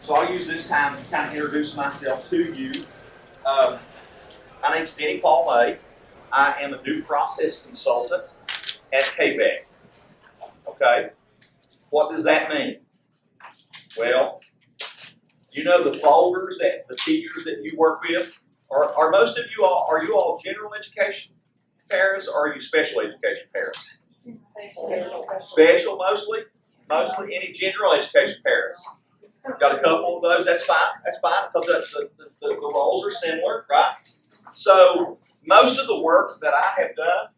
So I'll use this time to kind of introduce myself to you. My name is Denny May. I am a due process consultant at KVEC. Okay, what does that mean? Well, you know the folders that the teachers that you work with, are most of you all, are you all general education parents or are you special education parents? Special mostly? Mostly any general education parents? Got a couple of those, that's fine, because the roles are similar, right? So most of the work that I have done,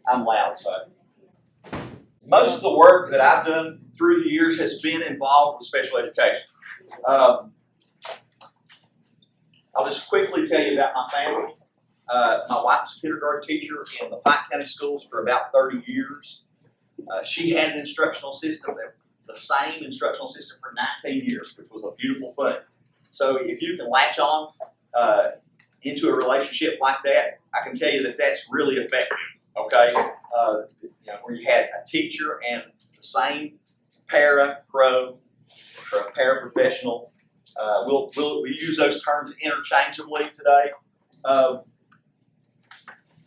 I'm loud, so. Most of the work that I've done through the years has been involved with special education. I'll just quickly tell you about my family. My wife was a kindergarten teacher in the Pike County schools for about 30 years. She had an instructional system, the same instructional system for 19 years, which was a beautiful thing. So if you can latch on into a relationship like that, I can tell you that that's really effective, okay? Where you had a teacher and the same para-pro or a paraprofessional. We use those terms interchangeably today.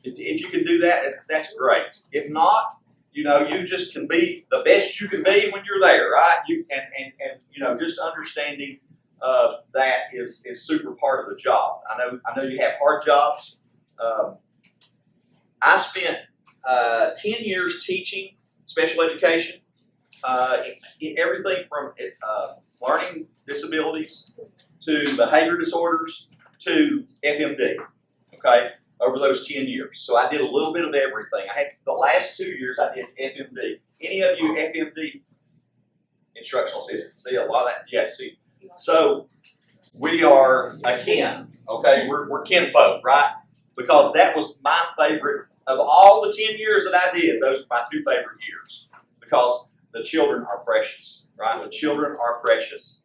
If you can do that, that's great. If not, you just can be the best you can be when you're there, right? Just understanding that is super part of the job. I know you have hard jobs. I spent 10 years teaching special education, everything from learning disabilities to behavior disorders to FMD, okay, over those 10 years. So I did a little bit of everything. I had the last 2 years I did FMD. Any of you FMD instructional assistants? See a lot of that? Yeah, see. So we are akin, okay? We're kinfolk, right? Because that was my favorite of all the 10 years that I did. Those are my two favorite years because the children are precious, right? The children are precious.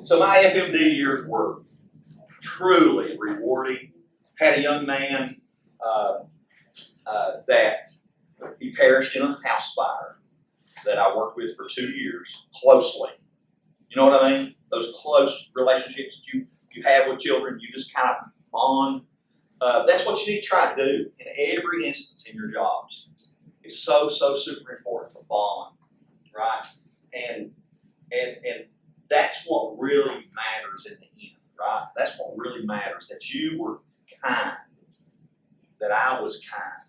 So my FMD years were truly rewarding. Had a young man that he perished in a house fire that I worked with for 2 years closely. You know what I mean? Those close relationships that you have with children, you just kind of bond. That's what you need to try to do in every instance in your jobs. It's so super important to bond, right? And that's what really matters in the end, right? That's what really matters, that you were kind, that I was kind,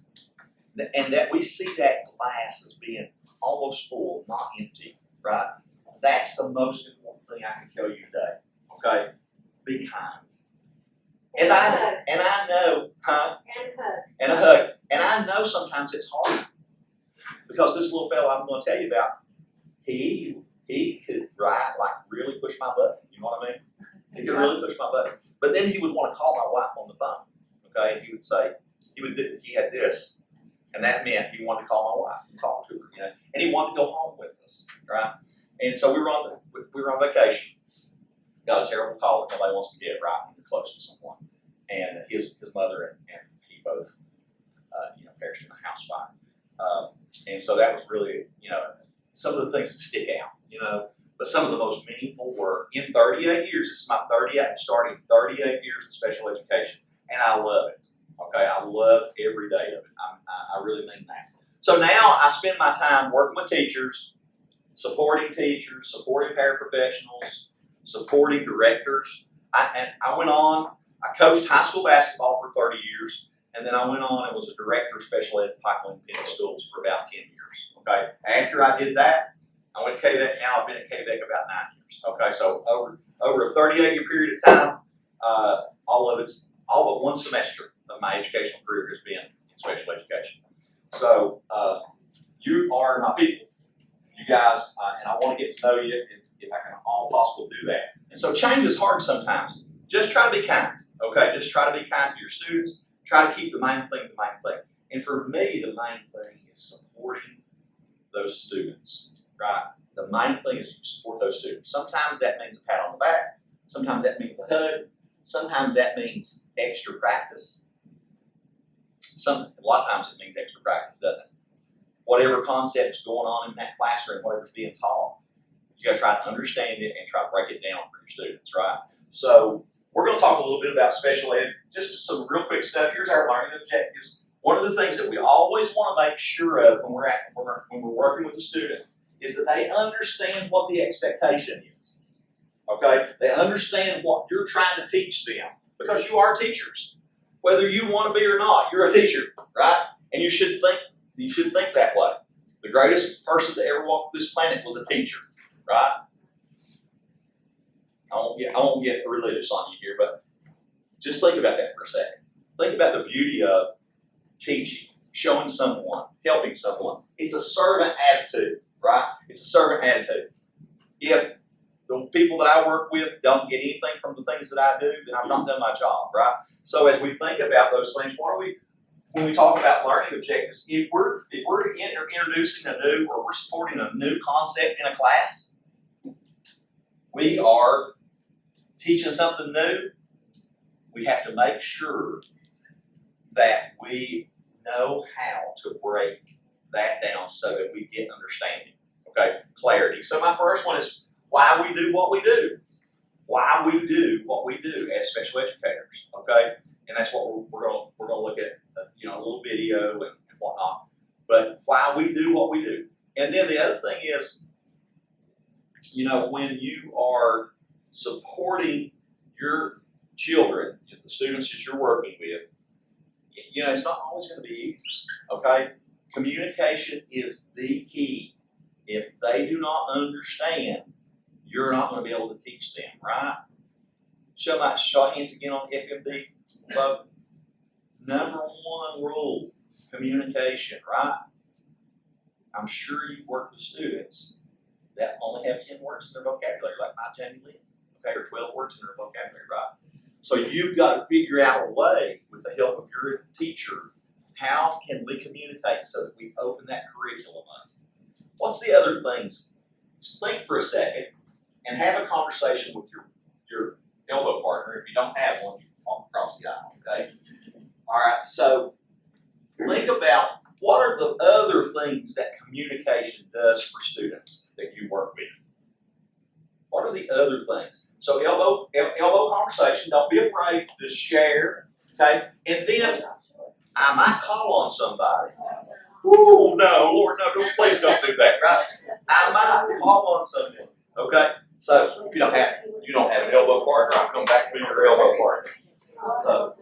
and that we see that glass as being almost full, not empty, right? That's the most important thing I can tell you today, okay? Be kind. And I know, and a hug. And I know sometimes it's hard because this little fellow I'm going to tell you about, he could really push my button. You know what I mean? He could really push my button. But then he would want to call my wife on the phone. Okay, and he would say he had this, and that meant he wanted to call my wife and talk to her. And he wanted to go home with us, right? And so we were on vacation. Got a terrible call that nobody wants to get right when you're close to someone. And his mother and he both, perished in a house fire. And so that was really, some of the things that stick out, But some of the most meaningful were in 38 years. This is my 38, starting 38 years in special education, and I love it. Okay, I love every day of it. I really mean that. So now I spend my time working with teachers, supporting paraprofessionals, supporting directors. I coached high school basketball for 30 years, and then I went on and was a director of special ed at Pipeline Penny Schools for about 10 years. Okay, after I did that, I went to KVEC. Now I've been at KVEC about 9 years. Okay, so over a 38-year period of time, all but one semester of my educational career has been in special education. So you are my people, you guys, and I want to get to know you if I can all possible do that. And so change is hard sometimes. Just try to be kind. Okay, just try to be kind to your students. Try to keep the main thing the main thing. And for me, the main thing is supporting those students. Right? The main thing is you support those students. Sometimes that means a pat on the back. Sometimes that means a hug. Sometimes that means extra practice. a lot of times it means extra practice, doesn't it? Whatever concept is going on in that classroom, whatever's being taught, you got to try to understand it and try to break it down for your students, right? So we're going to talk a little bit about special ed, just some real quick stuff. Here's our learning objectives. One of the things that we always want to make sure of when we're working with a student is that they understand what the expectation is. Okay? They understand what you're trying to teach them, because you are teachers. Whether you want to be or not, you're a teacher, right? And you should think that way. The greatest person to ever walk this planet was a teacher, right? I won't get religious on you here, but just think about that for a second. Think about the beauty of teaching, showing someone, helping someone. It's a servant attitude, right? It's a servant attitude. If the people that I work with don't get anything from the things that I do, then I've not done my job, right? So as we think about those things, when we talk about learning objectives, if we're introducing a new, or we're supporting a new concept in a class, we are teaching something new, we have to make sure that we know how to break that down so that we get understanding. Okay, clarity. So my first one is why we do what we do. Why we do what we do as special educators. Okay, and that's what we're going to look at. A little video and whatnot. But why we do what we do. And then the other thing is, when you are supporting your children, the students that you're working with, it's not always going to be easy, okay? Communication is the key. If they do not understand, you're not going to be able to teach them, right? Show of hands again on FMD. Love. Number one rule, communication, right? I'm sure you've worked with students that only have 10 words in their vocabulary, like my Jamie Lynn, okay, or 12 words in their vocabulary, right? So you've got to figure out a way, with the help of your teacher, how can we communicate so that we open that curriculum up? What's the other things? Just think for a second and have a conversation with your elbow partner. If you don't have one, you walk across the aisle, okay? All right, so think about what are the other things that communication does for students that you work with. What are the other things? So elbow conversation, don't be afraid, just share, okay? And then I might call on somebody. Oh, no, Lord, no, please don't do that, right? I might call on someone, okay? So if you don't have an elbow partner, I'll come back to your elbow partner. So,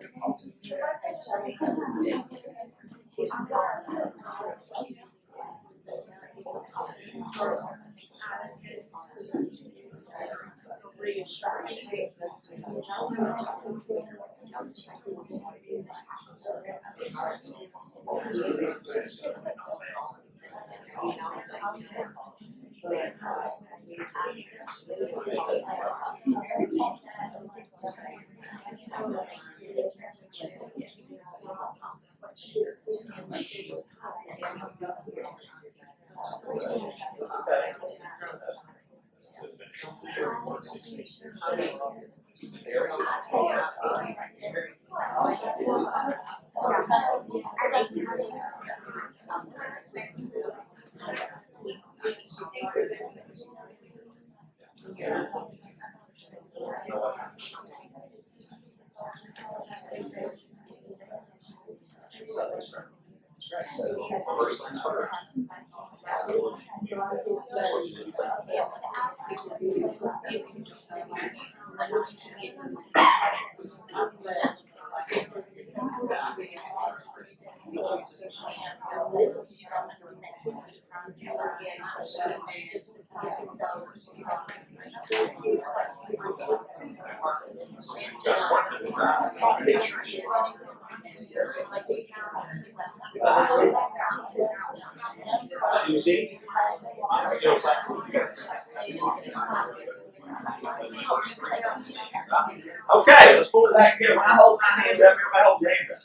okay, let's pull it back together. When I hold my hand up, everybody hold your hand up.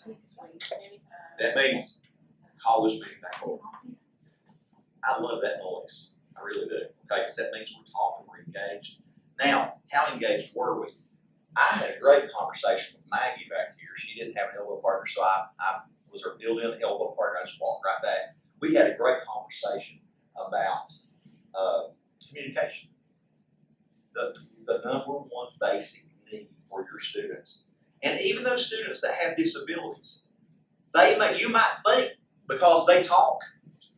That means call this meeting back over. I love that noise. I really do. Okay, because that means we're talking, we're engaged. Now, how engaged were we? I had a great conversation with Maggie back here. She didn't have an elbow partner, so I was our built-in elbow partner. I just walked right back. We had a great conversation about communication. The number one basic need for your students. And even those students that have disabilities, you might think because they talk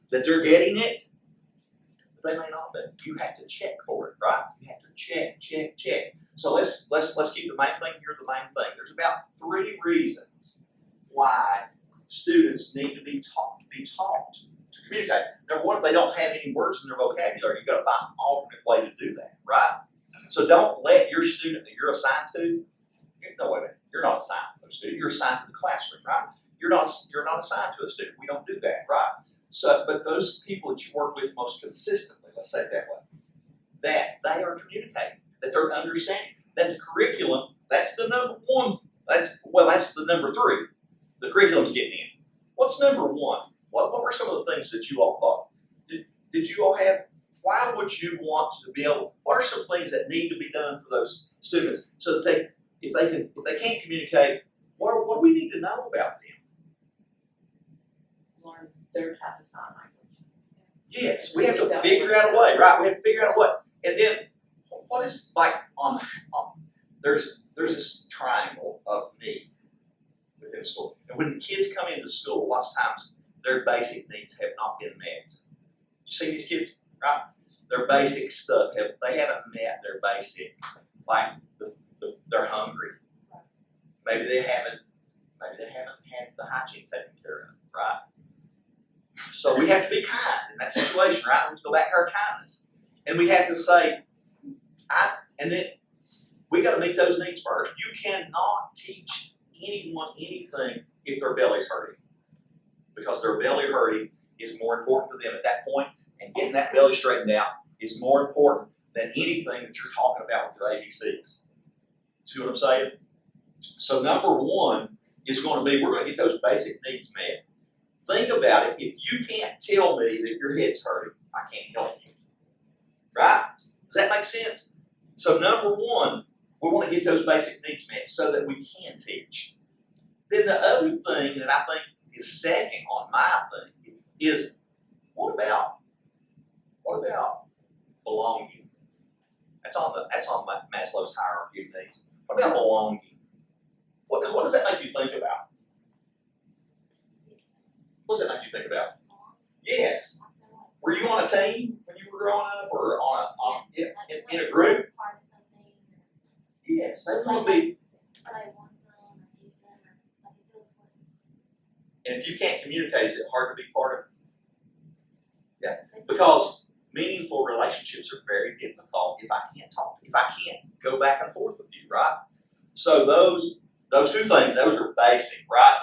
that they're getting it, but they may not be. You have to check for it, right? You have to check. So let's keep the main thing here the main thing. There's about 3 reasons why students need to be taught to communicate. Number one, if they don't have any words in their vocabulary, you've got to find an alternate way to do that, right? So don't let your student that you're assigned to, no, wait a minute, you're not assigned to a student, you're assigned to the classroom, right? You're not assigned to a student. We don't do that, right? So, but those people that you work with most consistently, let's say it that way, that they are communicating, that they're understanding, that the curriculum, that's the number one, that's the number 3. The curriculum's getting in. What's number 1? What were some of the things that you all thought? Did you all have, why would you want to be able, what are some things that need to be done for those students so that if they can't communicate, what do we need to know about them? Learn their type of sign language. Yes, we have to figure out a way, right? We have to figure out a way. And then, what is like there's this triangle of need within school. And when kids come into school, lots of times their basic needs have not been met. You see these kids, right? Their basic stuff they haven't met their basic, like they're hungry. Maybe they haven't had the hygiene taken care of, right? So we have to be kind in that situation, right? We have to go back to our kindness. And we have to say, and then we got to meet those needs first. You cannot teach anyone anything if their belly's hurting, because their belly hurting is more important to them at that point, and getting that belly straightened out is more important than anything that you're talking about with your ABCs. See what I'm saying? So number 1 is going to be, we're going to get those basic needs met. Think about it. If you can't tell me that your head's hurting, I can't help you. Right? Does that make sense? So number 1, we want to get those basic needs met so that we can teach. Then the other thing that I think is second on my thing is, what about belonging? That's on Maslow's hierarchy of needs. What about belonging? What does that make you think about? What does that make you think about? Yes. Were you on a team when you were growing up, or in a group? Yes, that would be. And if you can't communicate, is it hard to be part of? Yeah, because meaningful relationships are very difficult if I can't talk, if I can't go back and forth with you, right? So those 2 things, those are basic, right?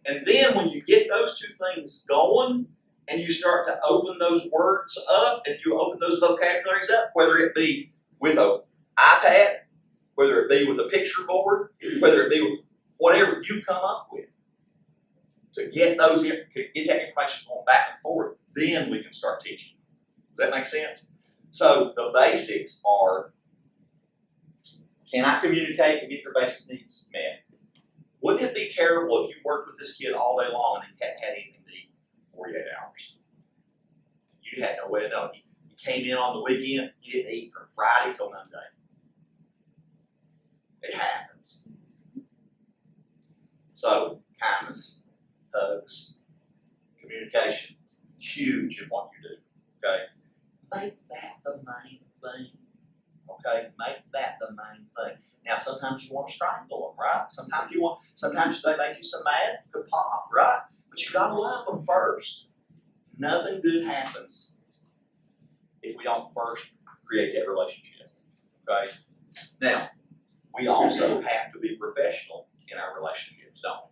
And then when you get those 2 things going, and you start to open those words up, and you open those vocabularies up, whether it be with an iPad, whether it be with a picture board, whether it be with whatever you come up with, to get that information going back and forth, then we can start teaching. Does that make sense? So the basics are, can I communicate and get your basic needs met? Wouldn't it be terrible if you worked with this kid all day long and he hadn't had anything to eat for 48 hours? You had no way to know. He came in on the weekend, he didn't eat from Friday till Monday. It happens. So kindness, hugs, communication, huge in what you do. Okay? Make that the main thing. Okay? Make that the main thing. Now, sometimes you want to strangle them, right? Sometimes they make you so mad, you could pop, right? But you got to love them first. Nothing good happens if we don't first create that relationship. Okay? Now, we also have to be professional in our relationships, don't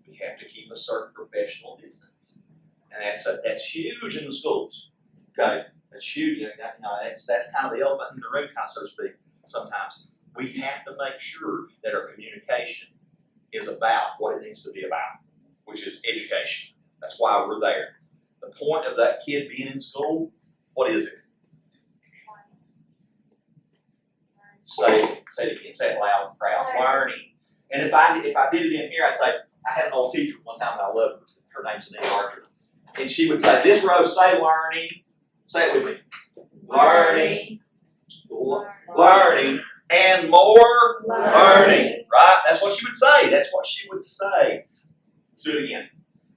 we? We have to keep a certain professional distance. And that's huge in the schools. Okay? That's huge. That's kind of the elephant in the room, kind of, so to speak, sometimes. We have to make sure that our communication is about what it needs to be about, which is education. That's why we're there. The point of that kid being in school, what is it? Say it again. Say it loud and proud. Learning. And if I did it in here, I'd say, I had an old teacher one time that I loved her. Her name's Denny Archer. And she would say, this row, say learning. Say it with me. Learning. Learning. And more learning. Right? That's what she would say. That's what she would say. Let's do it again.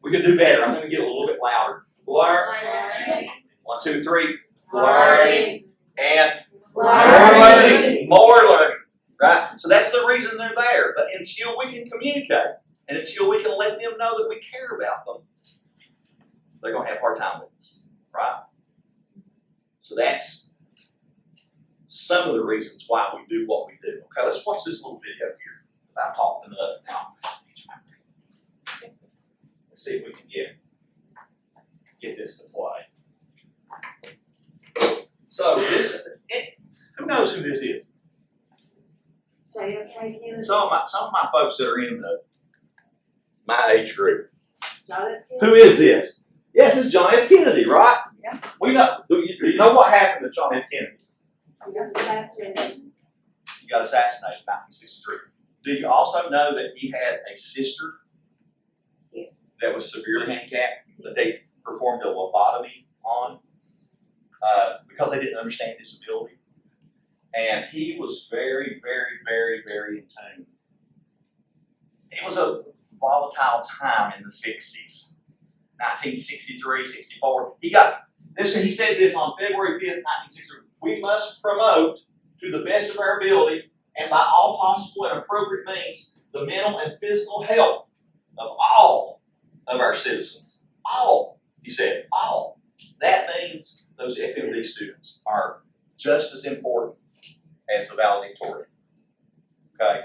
We can do better. I'm going to get a little bit louder. Learning. 1, 2, 3. Learning. And more learning. More learning. Right? So that's the reason they're there. But until we can communicate and until we can let them know that we care about them, they're going to have a hard time with us. Right? So that's some of the reasons why we do what we do. Okay, let's watch this little video here. Because I've talked enough now. Let's see if we can get this to play. So this, who knows who this is? Some of my folks that are in my age group. Who is this? Yes, it's John F. Kennedy, right? Yeah. We know. Do you know what happened to John F. Kennedy? He was assassinated. He got assassinated in 1963. Do you also know that he had a sister Yes. that was severely handicapped that they performed a lobotomy on because they didn't understand disability? And he was very, very, very, very in tune. It was a volatile time in the 60s, 1963, 64. He got this. He said this on February 5th, 1963. We must promote to the best of our ability and by all possible and appropriate means the mental and physical health of all of our citizens. All, he said, all. That means those FMD students are just as important as the valedictorian. Okay?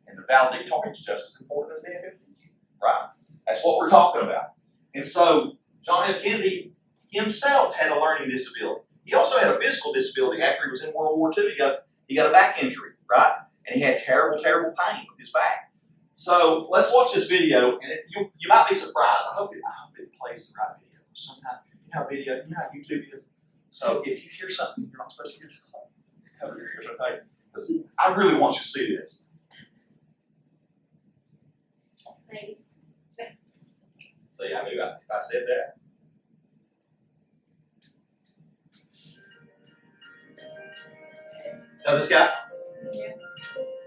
And the valedictorian is just as important as the FMD, right? That's what we're talking about. And so, John F. Kennedy himself had a learning disability. He also had a physical disability after he was in World War II. He got a back injury, right? And he had terrible, terrible pain with his back. So let's watch this video, and you might be surprised. I hope it plays the right video. Sometimes, you know how YouTube is. So if you hear something you're not supposed to hear, just cover your ears, okay? Because I really want you to see this. See, I knew if I said that. Know this guy? Yeah.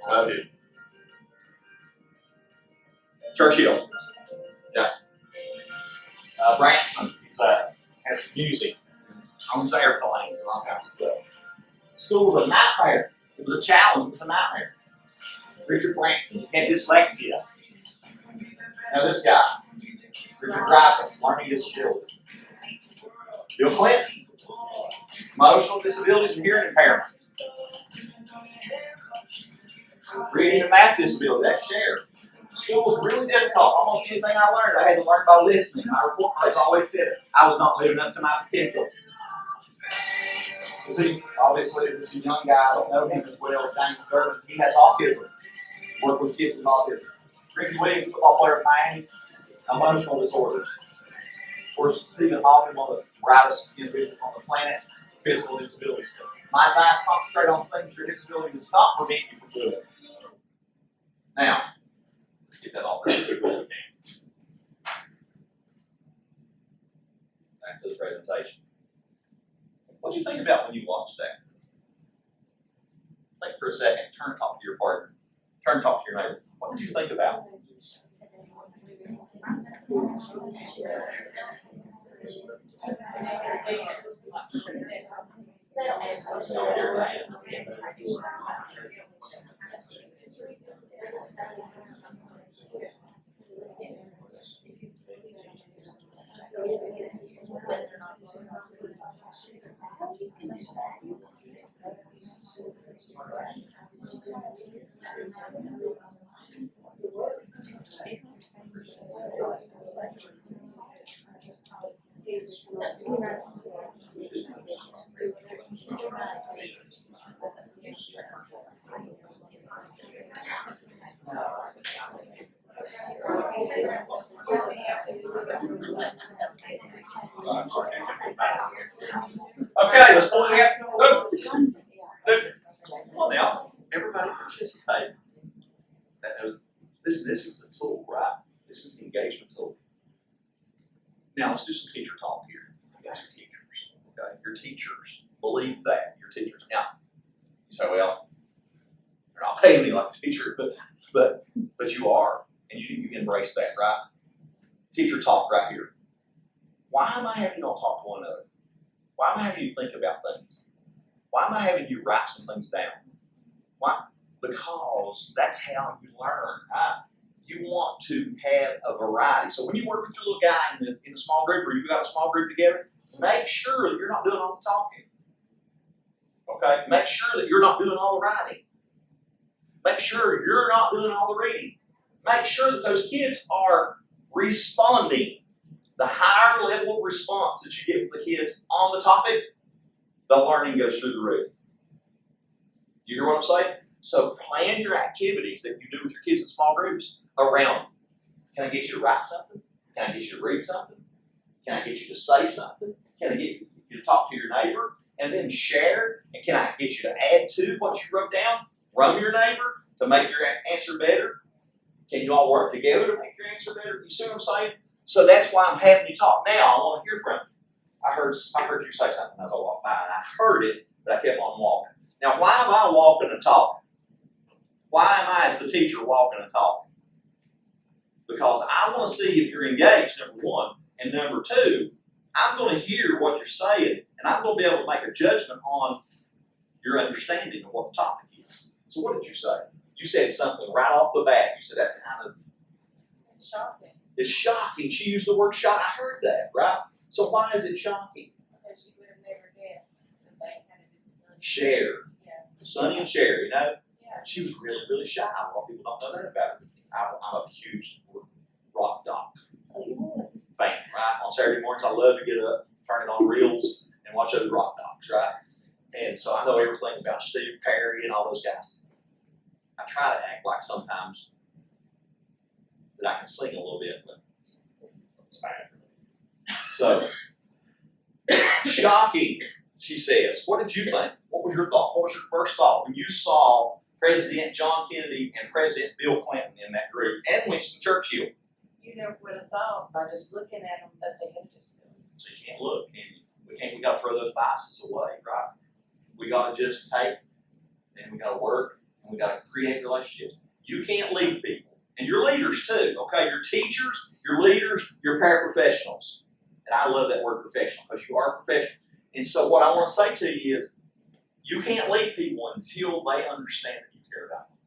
Oh, dude. Churchill. Yeah. Branson. He's has music, owns airplanes and all kinds of stuff. School was a nightmare. It was a challenge. It was a nightmare. Richard Branson had dyslexia. Now this guy, Richard Dreyfuss, learning disability. Bill Clinton, emotional disabilities and hearing impairment. Reading and math disability, that's shared. School was really difficult. Almost anything I learned, I had to learn by listening. My report cards always said it. I was not living up to my potential. See, obviously, this is a young guy. I don't know him as well. James Durbin, he has autism. Work with kids with autism. Ricky Williams, football player of Miami, emotional disorders. Of course, Stephen Hawking, one of the brightest individuals on the planet, physical disabilities. My advice: concentrate on things your disability does not prevent you from doing. Now, let's get that off there as quick as we can. Back to the presentation. What did you think about when you watched that? Think for a second. Turn and talk to your partner. Turn and talk to your neighbor. What did you think about? Okay, let's pull it together. Come on now, everybody participate. This is a tool, right? This Now let's do some teacher talk here. You guys are teachers, okay? Your teachers believe that. Your teachers. Now, you say, well, they're not paying me like a teacher, but you are, and you embrace that, right? Teacher talk right here. Why am I having you all talk to one another? Why am I having you think about things? Why am I having you write some things down? Why? Because that's how you learn, right? You want to have a variety. So when you work with your little guy in the small group, or you've got a small group together, make sure that you're not doing all the talking. Okay? Make sure that you're not doing all the writing. Make sure you're not doing all the reading. Make sure that those kids are responding. The higher level of response that you get from the kids on the topic, the learning goes through the roof. You hear what I'm saying? So plan your activities that you do with your kids in small groups around, can I get you to write something? Can I get you to read something? Can I get you to say something? Can I get you to talk to your neighbor and then share? And can I get you to add to what you wrote down from your neighbor to make your answer better? Can you all work together to make your answer better? You see what I'm saying? So that's why I'm having you talk. Now I want to hear from you. I heard you say something as I walked by, and I heard it, but I kept on walking. Now, why am I walking and talking? Why am I, as the teacher, walking and talking? Because I want to see if you're engaged, number one, and number two, I'm going to hear what you're saying, and I'm going to be able to make a judgment on your understanding of what the topic is. So what did you say? You said something right off the bat. You said that's kind of... It's shocking. It's shocking. She used the word shock. I heard that, right? So why is it shocking? Because you would have never guessed that they had a disability. Share. Yeah. Sonny and Sherry, you know? Yeah. She was really, really shy. A lot of people don't know that about her. I'm a huge rock doc fan, right? On Saturday mornings, I love to get up, turn it on reels, and watch those rock docs, right? And so I know everything about Steve Perry and all those guys. I try to act like sometimes that I can sing a little bit, but it's fine. So, shocking, she says. What did you think? What was your thought? What was your first thought when you saw President John Kennedy and President Bill Clinton in that group, and Winston Churchill? You never would have thought by just looking at them that they had just done. So you can't look, can you? We got to throw those biases away, right? We got to just take, and we got to work, and we got to create relationships. You can't lead people, and your leaders too, okay? Your teachers, your leaders, your paraprofessionals. And I love that word professional, because you are a professional. And so what I want to say to you is, you can't lead people until they understand that you care about them,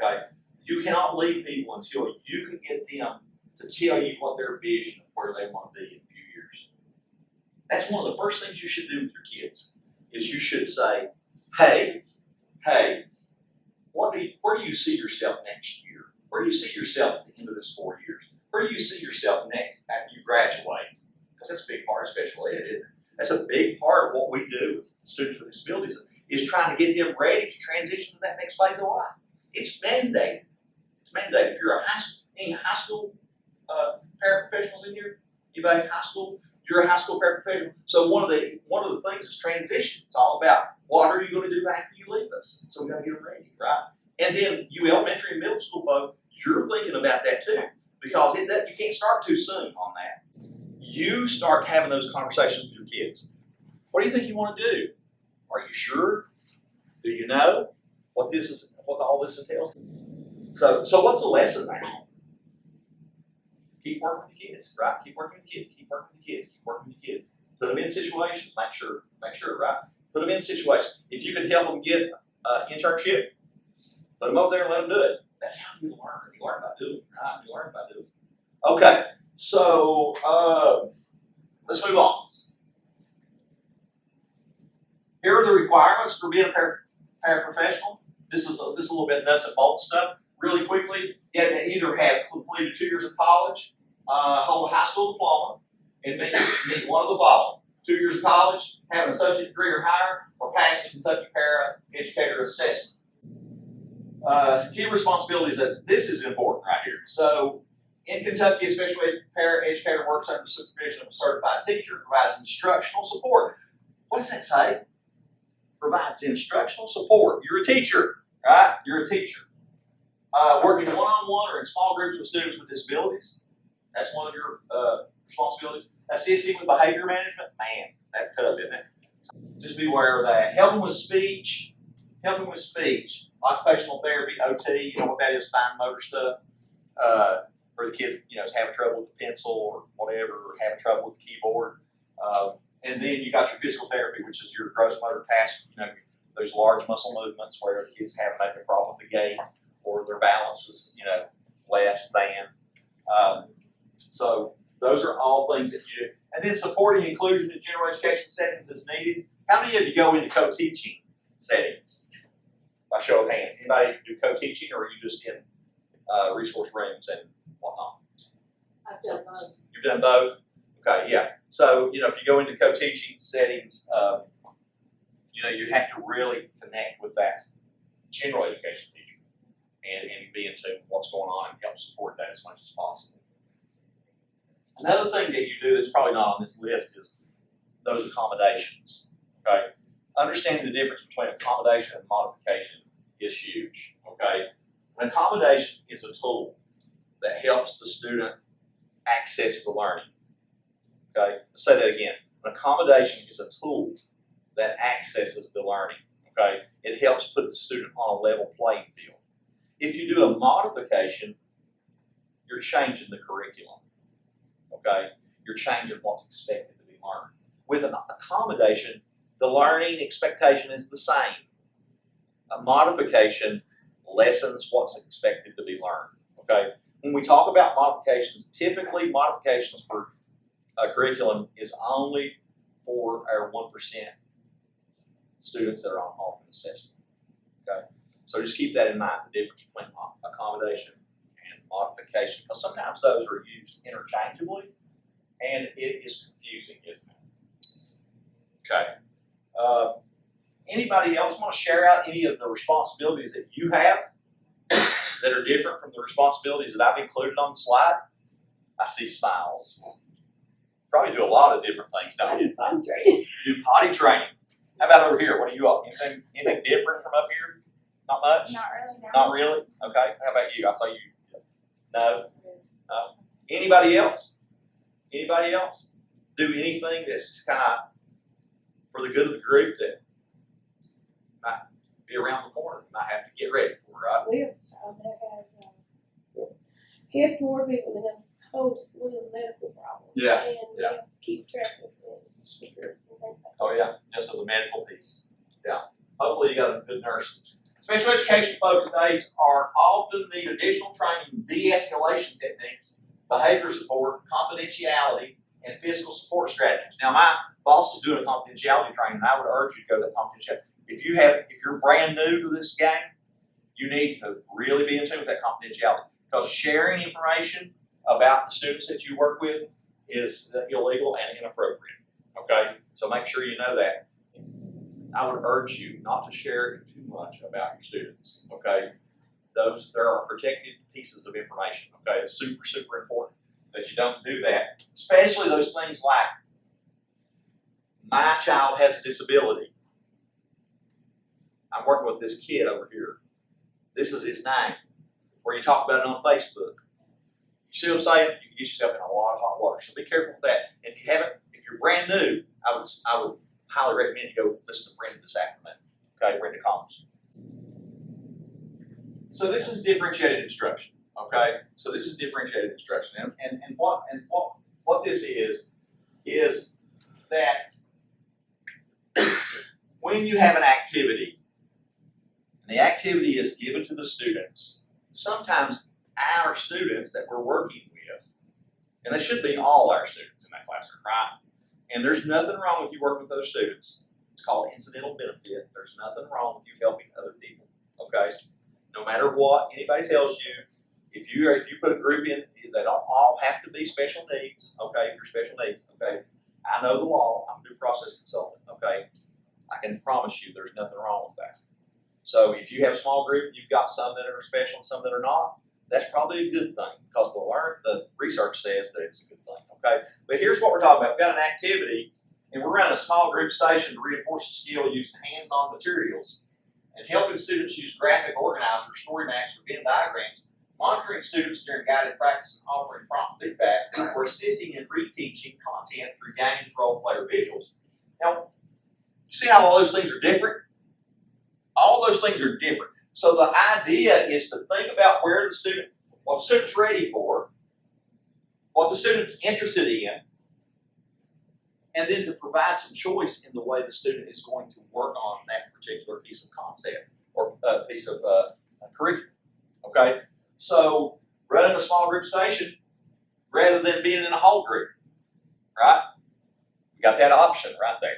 okay? You cannot lead people until you can get them to tell you what their vision of where they want to be in a few years. That's one of the first things you should do with your kids, is you should say, hey, where do you see yourself next year? Where do you see yourself at the end of this 4 years? Where do you see yourself next after you graduate? Because that's a big part of special ed, isn't it? That's a big part of what we do with students with disabilities, is trying to get them ready to transition to that next phase of life. It's mandated. It's mandated. If you're any high school paraprofessionals in here, anybody in high school, you're a high school paraprofessional. So one of the things is transition. It's all about what are you going to do after you leave us. So we got to get them ready, right? And then you elementary and middle school folks, you're thinking about that too, because you can't start too soon on that. You start having those conversations with your kids. What do you think you want to do? Are you sure? Do you know what all this entails? So what's the lesson now? Keep working with the kids, right? Keep working with the kids. Keep working with the kids. Keep working with the kids. Put them in situations. Make sure, right? Put them in situations. If you can help them get an internship, put them up there and let them do it. That's how you learn. You learn by doing, right? You learn by doing. Okay, so let's move on. Here are the requirements for being a paraprofessional. This is a little bit nuts and bolts stuff. Really quickly, you have to either have completed 2 years of college, hold a high school diploma, and meet one of the following: 2 years of college, have an associate degree or higher, or pass the Kentucky Para-educator assessment. Key responsibilities, this is important right here. So in Kentucky, a special para-educator works under the supervision of a certified teacher, provides instructional support. What does that say? Provides instructional support. You're a teacher, right? You're a teacher. Working one-on-one or in small groups with students with disabilities. That's one of your responsibilities. Assisting with behavior management, man, that's tough, isn't it? Just be aware of that. Helping with speech, occupational therapy, OT, you know what that is, fine motor stuff. Where the kids, is having trouble with the pencil or whatever, or having trouble with the keyboard. And then you got your physical therapy, which is your gross motor task, those large muscle movements where the kids have maybe a problem with the gait or their balance is, less than. So those are all things that you do. And then supporting inclusion in general education settings as needed. How many of you go into co-teaching settings? By show of hands. Anybody do co-teaching, or are you just in resource rooms and whatnot? I've done both. You've done both? Okay, yeah. So, if you go into co-teaching settings, you have to really connect with that general education teacher and be in tune with what's going on and help support that as much as possible. Another thing that you do that's probably not on this list is those accommodations, okay? Understanding the difference between accommodation and modification is huge, okay? An accommodation is a tool that helps the student access the learning, okay? Let's say that again. An accommodation is a tool that accesses the learning, okay? It helps put the student on a level playing field. If you do a modification, you're changing the curriculum, okay? You're changing what's expected to be learned. With an accommodation, the learning expectation is the same. A modification lessens what's expected to be learned, okay? When we talk about modifications, typically modifications for a curriculum is only for our 1% students that are on alternate assessment, okay? So just keep that in mind, the difference between accommodation and modification, because sometimes those are used interchangeably, and it is confusing, isn't it? Okay. Anybody else want to share out any of the responsibilities that you have that are different from the responsibilities that I've included on the slide? I see smiles. Probably do a lot of different things, don't you? I'm training. You do potty training. How about over here? What are you all? Anything different from up here? Not much? Not really, no. Not really? Okay. How about you? I saw you. No? No? Anybody else? Anybody else? Do anything that's kind of for the good of the group that might be around the corner, you might have to get ready for, right? Live child that has his morphines and has hosts with medical problems. Yeah, And we yeah. have to keep track of his sugars and things like that. Oh yeah, just so the medical piece. Yeah. Hopefully you got a good nurse. Special education folks and aides are often need additional training in de-escalation techniques, behavior support, confidentiality, and physical support strategies. Now my boss is doing a confidentiality training, and I would urge you to go to that confidentiality. If you're brand new to this game, you need to really be in tune with that confidentiality, because sharing information about the students that you work with is illegal and inappropriate. Okay, so make sure you know that. I would urge you not to share too much about your students. Okay, there are protected pieces of information. Okay, it's super, super important that you don't do that, especially those things like, my child has a disability. I'm working with this kid over here. This is his name. Where you talk about it on Facebook. You see what I'm saying? You can get yourself in a lot of hot water. So be careful with that. And if you're brand new, I would highly recommend you go listen to Brenda this afternoon. Okay, Brenda Combs. So this is differentiated instruction. Okay, so this is differentiated instruction, and what this is that when you have an activity, and the activity is given to the students, sometimes our students that we're working with, and they should be all our students in that classroom, right? And there's nothing wrong with you working with those students. It's called incidental benefit. There's nothing wrong with you helping other people, okay? No matter what anybody tells you, if you put a group in, they don't all have to be special needs, okay, if you're special needs, okay? I know the law, I'm a due process consultant, okay? I can promise you there's nothing wrong with that. So if you have a small group, you've got some that are special and some that are not, that's probably a good thing, because the research says that it's a good thing, okay? But here's what we're talking about. We've got an activity, and we're running a small group station to reinforce the skill using hands-on materials and helping students use graphic organizers, story maps, or Venn diagrams monitoring students during guided practice and offering prompt feedback, or assisting in reteaching content through games, role play, or visuals. Now, you see how all those things are different? All those things are different. So the idea is to think about where the student, what the student's ready for, what the student's interested in, and then to provide some choice in the way the student is going to work on that particular piece of concept or piece of curriculum. Okay? So running a small group station rather than being in a whole group, right? You got that option right there,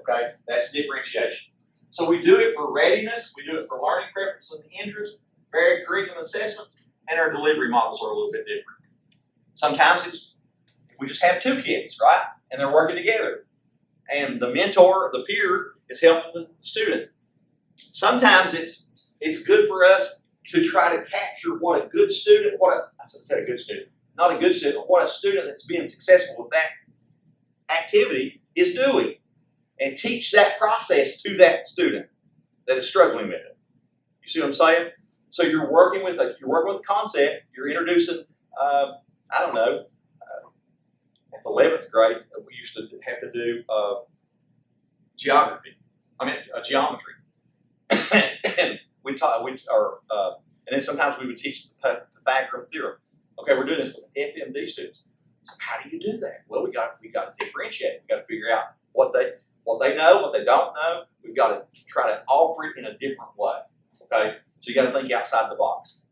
okay? That's differentiation. So we do it for readiness, we do it for learning preference and interest, varied curriculum assessments, and our delivery models are a little bit different. Sometimes it's, if we just have two kids, right? And they're working together. And the mentor, the peer, is helping the student. Sometimes it's good for us to try to capture what a good student, I said a good student, not a good student, what a student that's being successful with that activity is doing. And teach that process to that student that is struggling with it. You see what I'm saying? So you're working with a concept. You're introducing, I don't know. At the 11th grade, we used to have to do geometry. And we taught, and then sometimes we would teach the Pythagorean theorem. Okay, we're doing this with FMD students. So how do you do that? Well, we got to differentiate. We got to figure out what they know, what they don't know. We've got to try to offer it in a different way. Okay? So you got to think outside the box.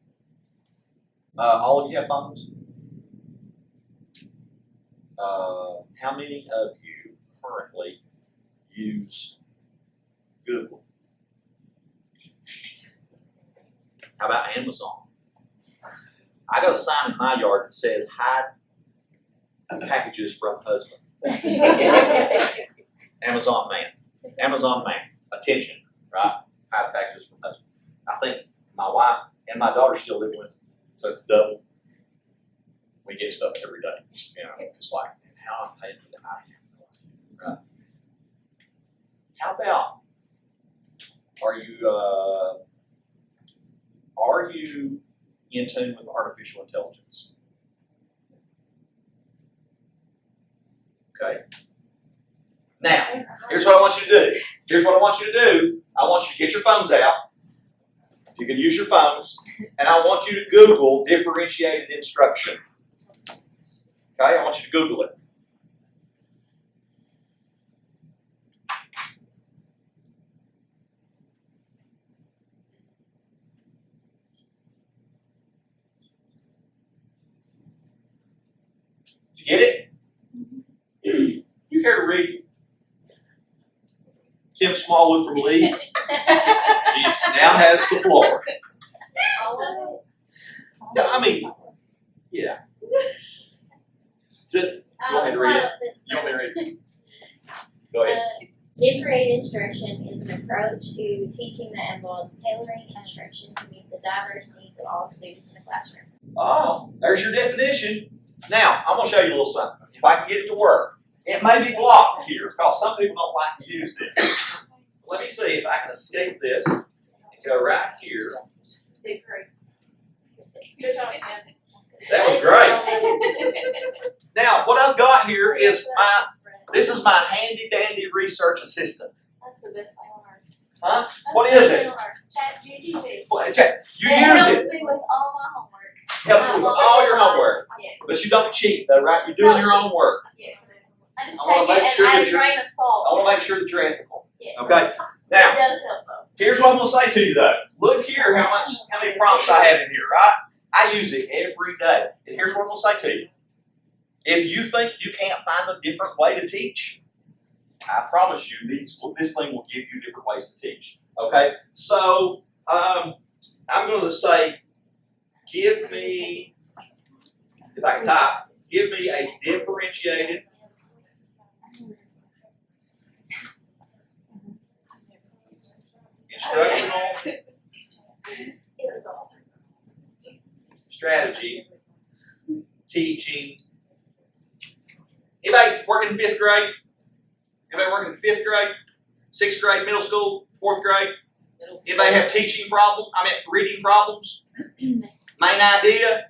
All of you have phones? How many of you currently use Google? How about Amazon? I got a sign in my yard that says hide packages from husband. Amazon man, attention, right? Hide packages from husband. I think my wife and my daughter still live with me, so it's double. We get stuff every day, you know. It's like, how I'm paying for the item, right? How about, are you in tune with artificial intelligence? Okay. Now, here's what I want you to do. I want you to get your phones out. You can use your phones. And I want you to Google differentiated instruction. Okay, I want you to Google it. Did you get it? You care to read? Kim Smallwood from Lee. She now has the floor. No, I mean, yeah. You want me to read it? You want me to read it? Go ahead. Differentiated instruction is an approach to teaching that involves tailoring instruction to meet the diverse needs of all students in the classroom. Oh, there's your definition. Now, I'm going to show you a little something. If I can get it to work. It may be blocked here because some people don't like to use this. Let me see if I can escape this and go right here. Good job, man. That was great. Now, what I've got here is this is my handy dandy research assistant. That's the best thing on earth. Huh? What is it? ChatGPT. Well, you use it. Helps me with all my homework. Helps you with all your homework. Yes. But you don't cheat though, right? You're doing your own work. Yes. I just I wanna take it make sure and add that a you're- grain of salt. I want to make sure that you're ethical. Yes. Okay? It Now, does help though. here's what I'm going to say to you though. Look here how many prompts I have in here, right? I use it every day. And here's what I'm going to say to you. If you think you can't find a different way to teach, I promise you this thing will give you different ways to teach. Okay? So, I'm going to say, give me, if I can type, give me a differentiated instructional strategy, teaching. Anybody working in 5th grade? Anybody working in 5th grade? 6th grade, middle school, 4th grade? Anybody have teaching problems? Reading problems? Main idea.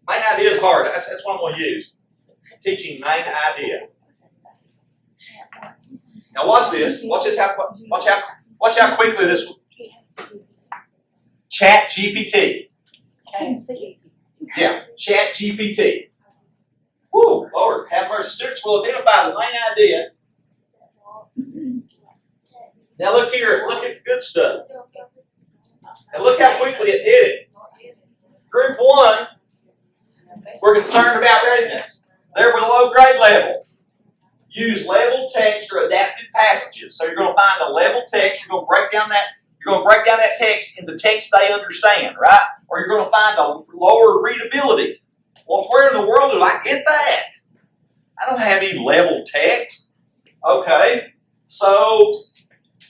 Main idea is hard. That's what I'm going to use. Teaching main idea. Now watch this. Watch this. Watch how quickly this. Chat GPT. Yeah. Chat GPT. Woo, Lord, have mercy. Students will identify the main idea. Now look here. Look at the good stuff. And look how quickly it did it. Group 1, we're concerned about readiness. They're below grade level. Use level text or adapted passages. So you're going to find a level text. You're going to break down that text into text they understand, right? Or you're going to find a lower readability. Well, where in the world do I get that? I don't have any level text. Okay, so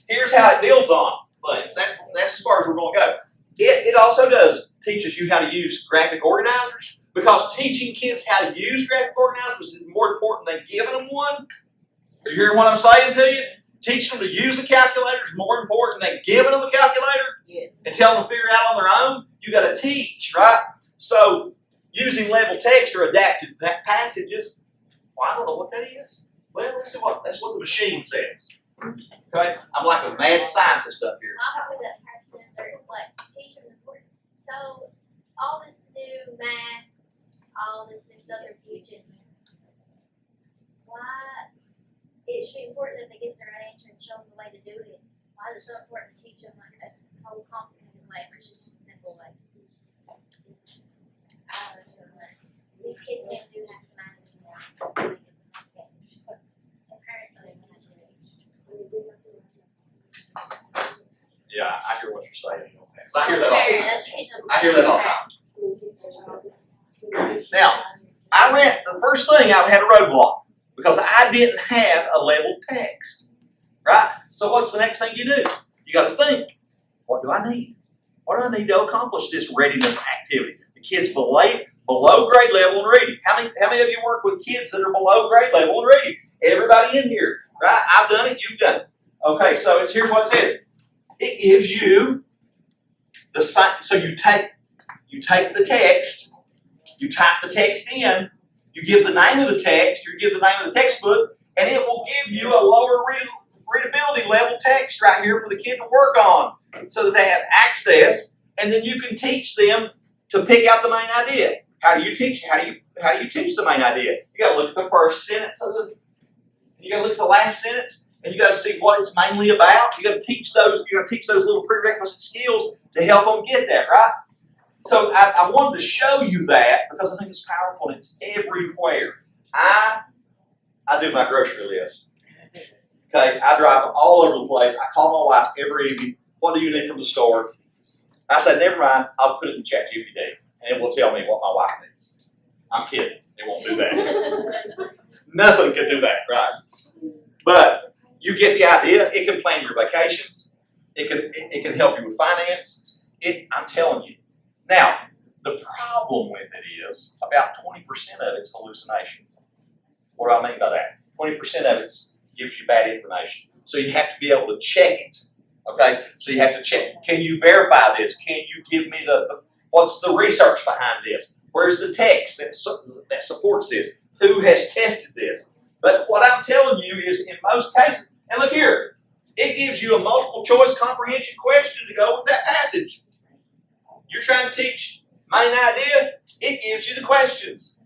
here's how it builds on things. That's as far as we're going to go. It also does teaches you how to use graphic organizers, because teaching kids how to use graphic organizers is more important than giving them one. You hearing what I'm saying to you? Teaching them to use a calculator is more important than giving them a calculator. Yes. And telling them to figure it out on their own. You got to teach, right? So using level text or adapted passages, well, I don't know what that is. Well, let's see that's what the machine says. Okay, I'm like a mad scientist up here. I'm with that person or what teaching the important. So all this new math, all this new stuff they're teaching, why it should be important that they get the right answer and show them the way to do it. Why is it so important to teach them like a whole complicated way versus just a simple way? I don't know. These kids can't do half the math anymore. The parents don't even have to do it. Yeah, I hear what you're saying. I hear that all the time. That's the reason I hear that all the time. Now, the first thing I had a roadblock because I didn't have a level text, right? So what's the next thing you do? You got to think, what do I need? What do I need to accomplish this readiness activity? The kids below grade level in reading. How many of you work with kids that are below grade level in reading? Everybody in here, right? I've done it, you've done it. Okay, so here's what it says. It gives you the so you take the text, you type the text in, you give the name of the text, you give the name of the textbook, and it will give you a lower readability level text right here for the kid to work on, so that they have access, and then you can teach them to pick out the main idea. How do you teach? How do you teach the main idea? You got to look at the first sentence of you got to look at the last sentence, and you got to see what it's mainly about. You got to teach those. You got to teach those little prerequisite skills to help them get that right. So I wanted to show you that because I think it's powerful and it's everywhere. I do my grocery list. Okay, I drive all over the place. I call my wife every evening. What do you need from the store? I said, never mind. I'll put it in ChatGPT, and it will tell me what my wife needs. I'm kidding. It won't do that. Nothing can do that, right? But you get the idea. It can plan your vacations. It can help you with finance. I'm telling you. Now, the problem with it is about 20% of it's hallucinations. What do I mean by that? 20% of it gives you bad information. So you have to be able to check it. Okay? So you have to check. Can you verify this? Can you give me what's the research behind this? Where's the text that supports this? Who has tested this? But what I'm telling you is in most cases, and look here, it gives you a multiple choice comprehension question to go with that passage. You're trying to teach main idea, it gives you the questions.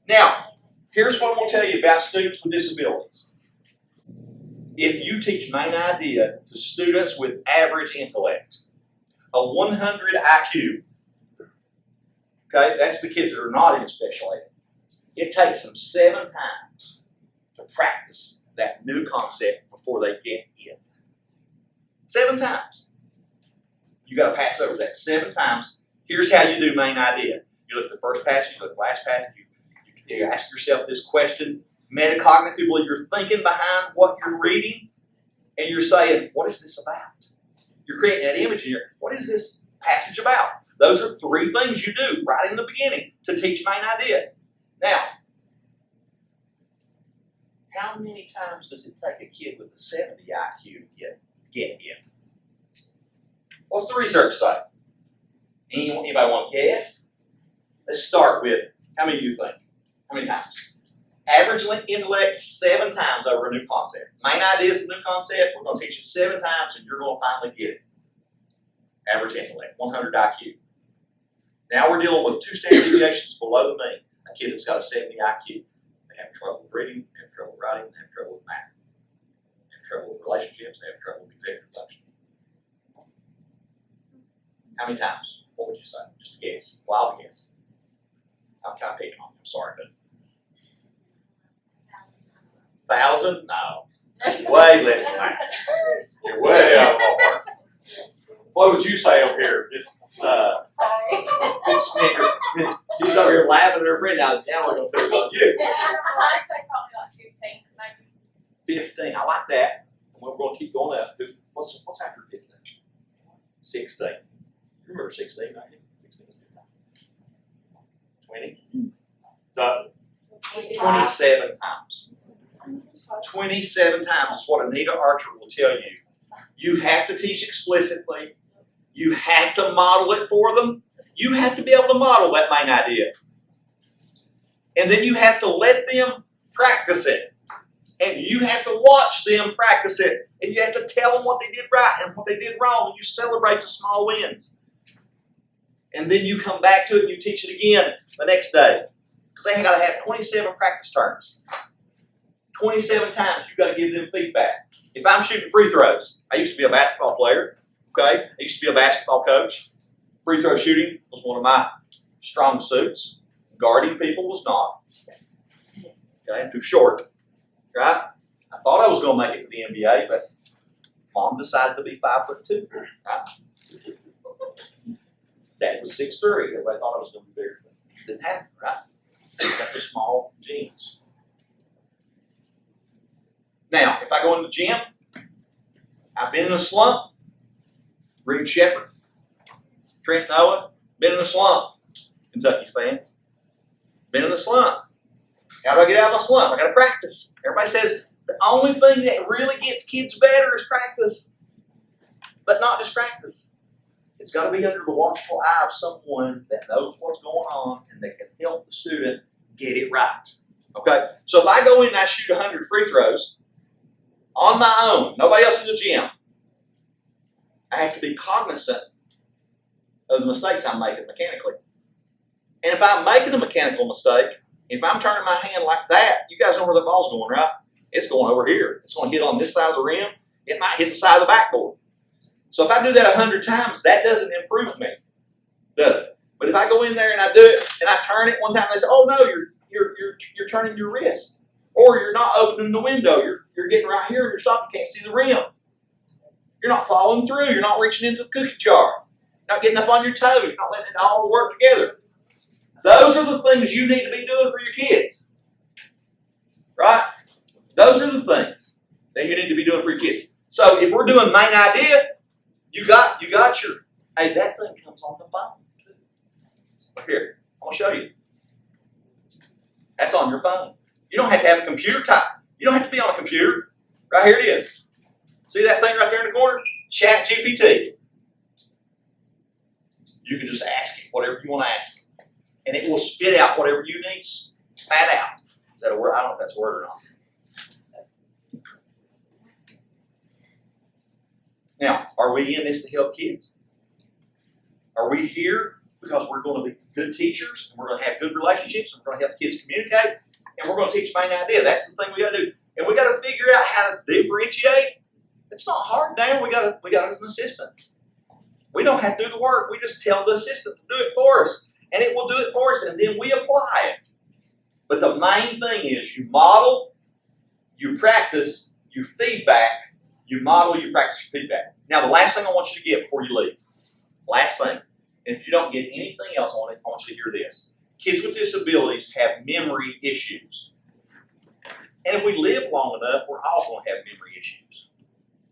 Now, here's what I'm going to tell you about students with disabilities. If you teach main idea to students with average intellect, a 100 IQ, okay, that's the kids that are not in special ed. It takes them 7 times to practice that new concept before they get it. 7 times. You got to pass over that 7 times. Here's how you do main idea. You look at the first passage, you look at the last passage, you ask yourself this question. Metacognitively, you're thinking behind what you're reading, and you're saying, what is this about? You're creating that image in here. What is this passage about? Those are 3 things you do right in the beginning to teach main idea. Now, how many times does it take a kid with a 70 IQ to get it? What's the research say? Anybody want to guess? Let's start with, how many of you think? How many times? Average intellect 7 times over a new concept. Main idea is a new concept. We're going to teach it 7 times and you're going to finally get it. Average intellect, 100 IQ. Now we're dealing with 2 standard deviations below the mean. A kid that's got a 70 IQ. They have trouble with reading, they have trouble with writing, they have trouble with math. They have trouble with relationships, they have trouble with executive functioning. How many times? What would you say? Just a guess. Wild guess. I'm kind of picking on you. I'm sorry, but 1,000? No. That's way less than that. You're way out of the ballpark. What would you say over here? Just big snicker. She's over here laughing at her friend. Now we're going to put it on you. I'd say probably like 15, maybe. 15. I like that. We're going to keep going up. What's after 15? 16. You remember 16, right? 16. 20. 27 times. 27 times is what Anita Archer will tell you. You have to teach explicitly. You have to model it for them. You have to be able to model that main idea. And then you have to let them practice it. And you have to watch them practice it. And you have to tell them what they did right and what they did wrong. And you celebrate the small wins. And then you come back to it and you teach it again the next day. Because they got to have 27 practice turns. 27 times you've got to give them feedback. If I'm shooting free throws, I used to be a basketball player, okay? I used to be a basketball coach. Free throw shooting was one of my strong suits. Guarding people was not. Okay, I'm too short, right? I thought I was going to make it to the NBA, but Mom decided to be 5'2", right? Dad was 6'3". Everybody thought I was going to be bigger. Didn't happen, right? Got the small genes. Now, if I go in the gym, I've been in a slump. Reed Shepherd, Trent Noah, been in a slump. Kentucky fans, been in a slump. How do I get out of my slump? I got to practice. Everybody says the only thing that really gets kids better is practice, but not just practice. It's got to be under the watchful eye of someone that knows what's going on and that can help the student get it right. Okay, so if I go in and I shoot 100 free throws on my own, nobody else in the gym, I have to be cognizant of the mistakes I'm making mechanically. And if I'm making a mechanical mistake, if I'm turning my hand like that, you guys know where the ball's going, right? It's going over here. It's going to hit on this side of the rim. It might hit the side of the backboard. So if I do that 100 times, that doesn't improve me, does it? But if I go in there and I do it and I turn it one time, they say, "Oh no, you're turning your wrist, or you're not opening the window. You're getting right here and you're stopping. You can't see the rim. You're not following through. You're not reaching into the cookie jar. You're not getting up on your toes. You're not letting it all work together." Those are the things you need to be doing for your kids, right? Those are the things that you need to be doing for your kids. So if we're doing main idea, you got your, hey, that thing comes on the phone too. Right here, I'm gonna show you. That's on your phone. You don't have to have a computer type. You don't have to be on a computer. Right here it is. See that thing right there in the corner? Chat GPT. You can just ask it whatever you want to ask it. And it will spit out whatever you need spat out. Is that a word? I don't know if that's a word or not. Now, are we in this to help kids? Are we here because we're going to be good teachers and we're going to have good relationships and we're going to help kids communicate and we're going to teach main idea? That's the thing we got to do. And we got to figure out how to differentiate. It's not hard now. We got an assistant. We don't have to do the work. We just tell the assistant to do it for us. And it will do it for us, and then we apply it. But the main thing is you model, you practice, you feedback, you model, you practice, you feedback. Now, the last thing I want you to get before you leave, last thing, and if you don't get anything else on it, I want you to hear this. Kids with disabilities have memory issues. And if we live long enough, we're all going to have memory issues.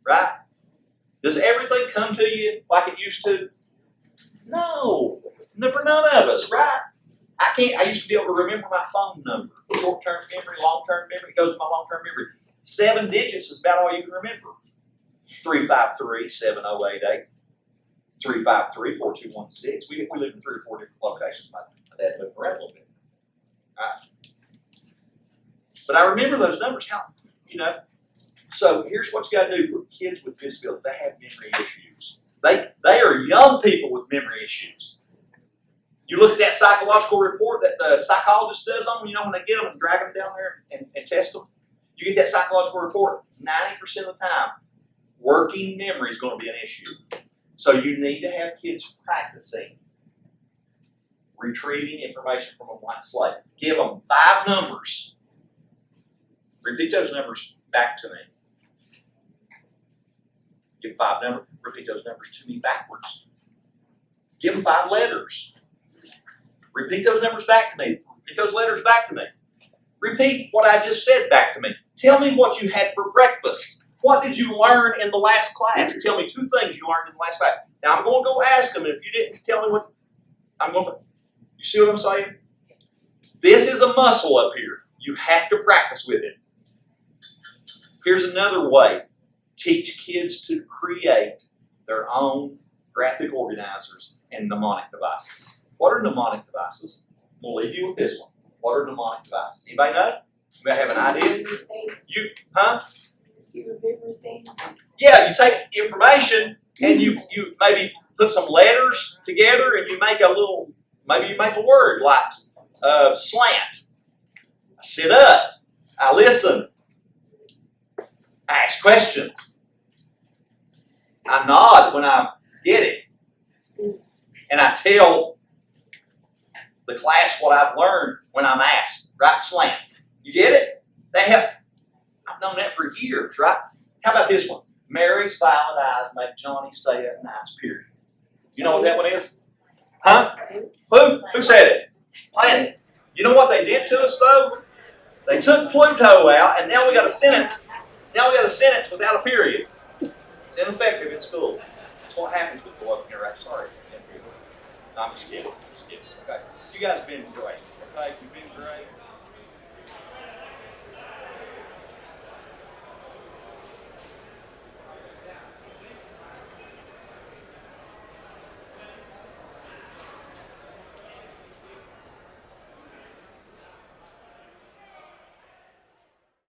Right? Does everything come to you like it used to? No. For none of us, right? I used to be able to remember my phone number. Short-term memory, long-term memory, goes to my long-term memory. 7 digits is about all you can remember. 353-7088. 353-4216. We live in 3 or 4 different locations. My dad moved around a little bit. But I remember those numbers, how, so here's what you gotta do for kids with disabilities. They have memory issues. They are young people with memory issues. You look at that psychological report that the psychologist does on them, when they get them and drag them down there and test them. You get that psychological report, 90% of the time, working memory is gonna be an issue. So you need to have kids practicing retrieving information from a blank slate. Give them 5 numbers. Repeat those numbers back to me. Give them 5 numbers. Repeat those numbers to me backwards. Give them 5 letters. Repeat those numbers back to me. Repeat those letters back to me. Repeat what I just said back to me. Tell me what you had for breakfast. What did you learn in the last class? Tell me 2 things you learned in the last class. Now I'm going to go ask them, and if you didn't tell me what, I'm going to, you see what I'm saying? This is a muscle up here. You have to practice with it. Here's another way. Teach kids to create their own graphic organizers and mnemonic devices. What are mnemonic devices? We'll leave you with this one. What are mnemonic devices? Anybody know? Anybody have an idea? You remember things. Yeah, you take information and you maybe put some letters together and you make a little, maybe you make a word like slant. I sit up. I listen. I ask questions. I nod when I get it. And I tell the class what I've learned when I'm asked. Right? Slant. You get it? They have. I've known that for years, right? How about this one? Mary's violet eyes make Johnny stay up nights, period. You know what that one is? Huh? Who said it? Planets. You know what they did to us, though? They took Pluto out, and now we got a sentence. Now we got a sentence without a period. It's ineffective in school. That's what happens with the local interaction. Sorry. No, I'm just kidding. Okay. You guys have been great. Okay? You've been great.